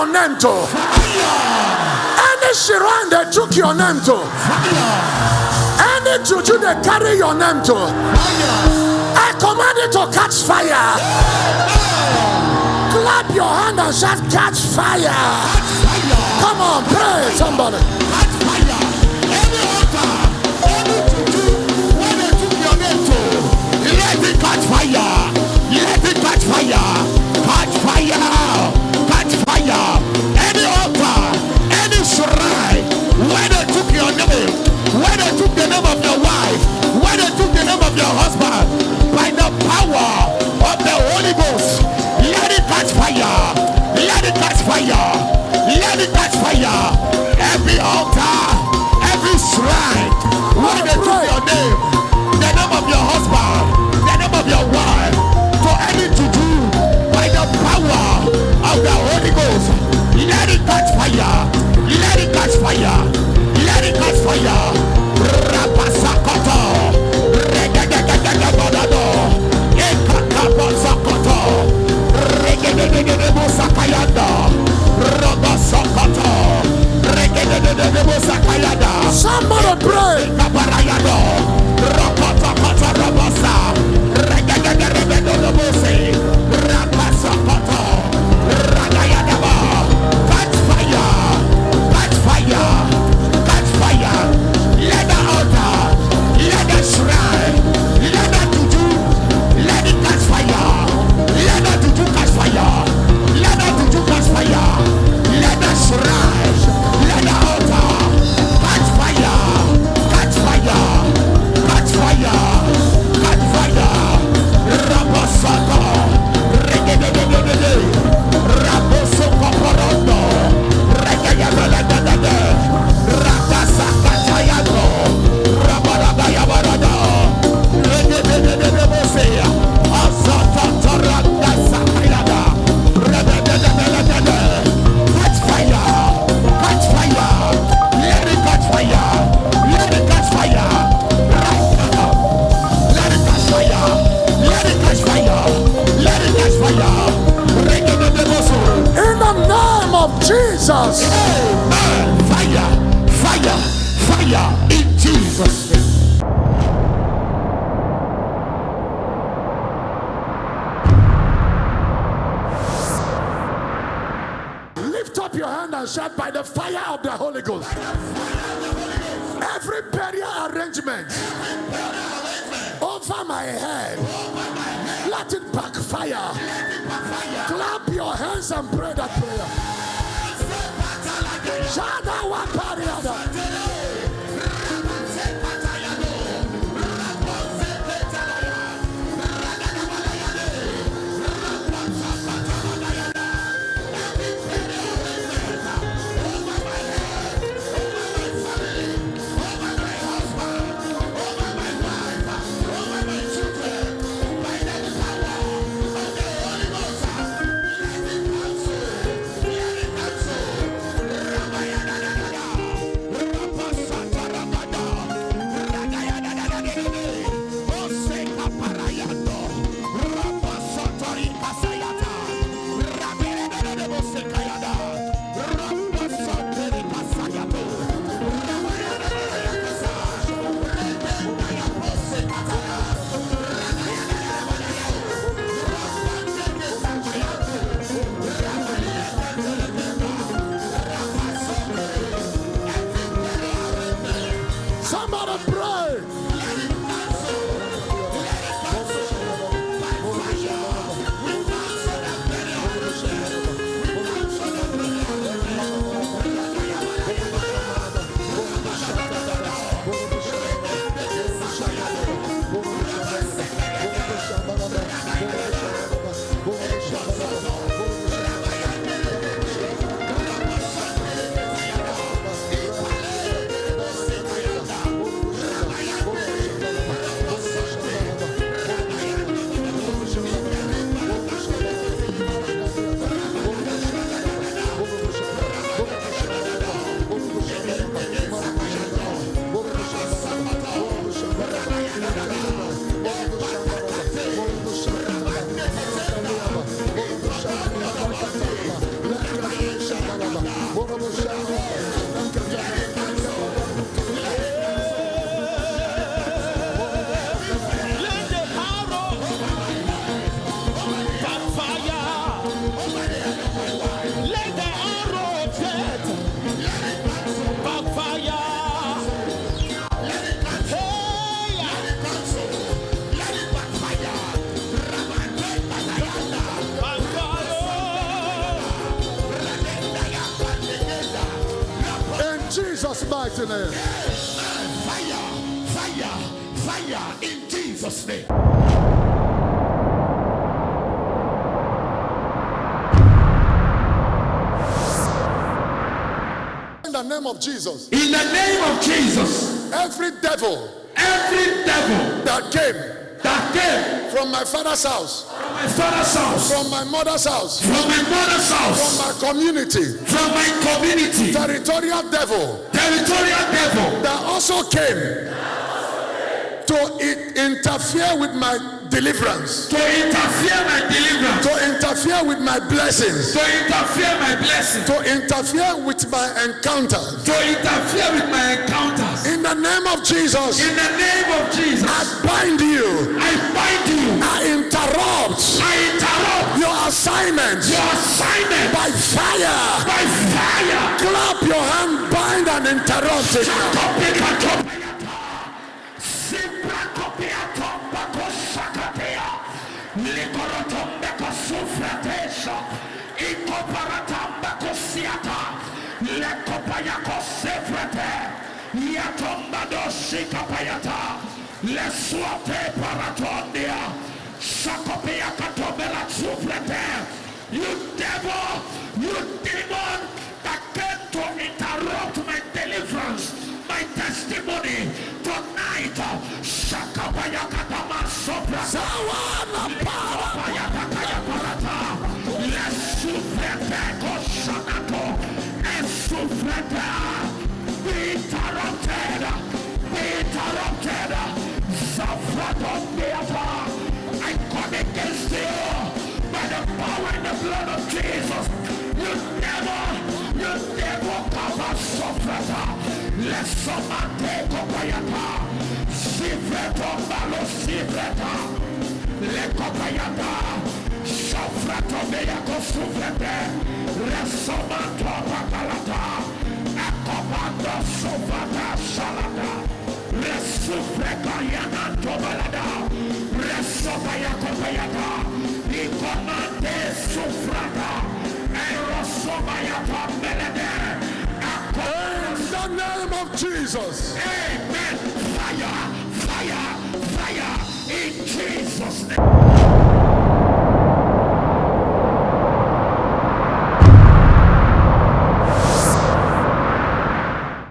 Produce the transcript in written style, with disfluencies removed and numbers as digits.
your name to. Any shrine they took your name to. Any juju they carry your name to. I command it to catch fire. Clap your hand and shout, catch fire. Come on, pray somebody. Catch fire. Any altar, any juju, when they took your name to, let it catch fire. Let it catch fire. Catch fire. Catch fire. Any altar, any shrine, when they took your name, when they took the name of your wife, when they took the name of your husband, by the power of the Holy Ghost, let it catch fire. Let it catch fire. Let it catch fire. Every altar, every shrine, when they took your name, the name of your husband, the name of your wife, for any to do by the power of the Holy Ghost, let it catch fire. Let it catch fire. Let it catch fire. Rapasakoto. Regedegedegedebodado. Ekakabosakoto. Regedegedegedebosakayanda. Robosokoto. Regedegedegedebosakayanda. Somebody pray. Kabarayado. Rokotokoto robosa. Regedegedegedebose. Rapasakoto. Ragayadaba. Catch fire. Catch fire. Catch fire. Let the altar, let the shrine, let the juju, let it catch fire. Let the juju catch fire. Let the juju catch fire. Let the shrine, let the altar catch fire. Catch fire. Catch fire. Catch fire. Rabosoto. Regedegedegede. Rabosokoporondo. Regedegedegede. Rakasakatayado. Rabaragayabarada. Regedegedegedebosea. Azatatarandasakayada. Regedegedegede. Catch fire. Catch fire. Let it catch fire. Let it catch fire. Right now. Let it catch fire. Let it catch fire. Let it catch fire. Regedegedeboso. In the name of Jesus. Amen. Fire, fire, fire in Jesus' name. Lift up your hand and shout, by the fire of the Holy Ghost. Every burial arrangement over my head, let it backfire. Clap your hands and pray that prayer. Shada wa pariada. mighty name. Fire, fire, fire in Jesus' name. In the name of Jesus. In the name of Jesus. Every devil that came from my father's house, from my father's house, from my mother's house, from my mother's house, from my community, territorial devil that also came to interfere with my deliverance, to interfere with my blessings, to interfere with my encounters. In the name of Jesus, I bind you. I interrupt your assignment by fire. Clap your hand, bind and interrupt it now. You devil, you demon that came to interrupt my deliverance, my testimony tonight. Shakabayakatama sopra. Sawana parata. Let's sufrete koshanato. And sufrete. Be interrupted. Zafraton beata. I come against you by the power and the blood of Jesus. You never cover sufreta. Let's somate kopayata. Sifreto balo sifreta. Le kopayata. Sufreto meyako sufrete. Resomato pakalata. Akopando sufreta salata. Resufreka yana tobalada. Resopaya kopayata. Ikomande sufrata. Erosobayata melede. In the name of Jesus. Amen. Fire in Jesus' name.